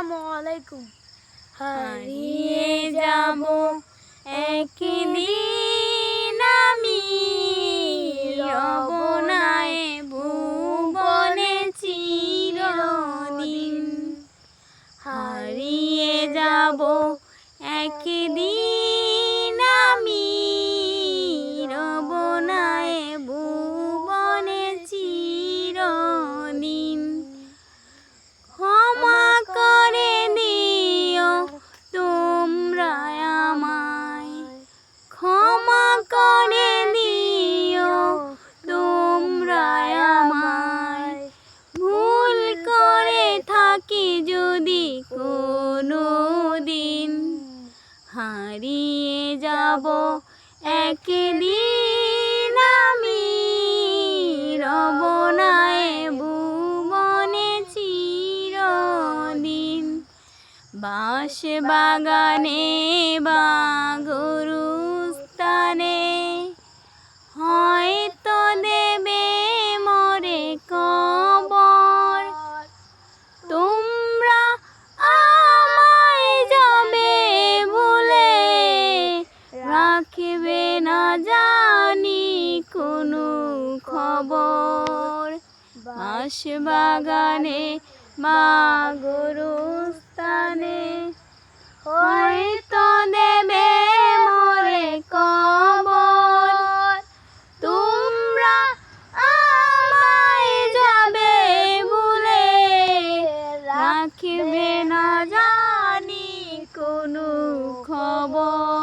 আসসালামু আলাইকুম। হারিয়ে যাব একদিন আমি, রব না এ ভুবনে চিরদিন। হারিয়ে যাব একদিন আমি, রব না এ ভুবনে চিরদিন। ক্ষমা করে দিও তোমরা আমায়, ক্ষমা করে দিও তোমরা আমায়। ভুল করে থাকি যদি কোনো দিন, হারিয়ে যাব একদিন আমি, রব না এ ভুবনে চিরদিন। বাঁশ বাগানে বা গরুস্থানে হয়তো দেবে মোরে কবর। তোমরা আমায় যাবে ভুলে, রাখবে না জানি কোনো খবর। বাঁশ বাগানে বা গরুস্থানে হয়তো দেবে মোরে কবর। তোমরা আমায় যাবে ভুলে, রাখবে না জানি কোনো খবর।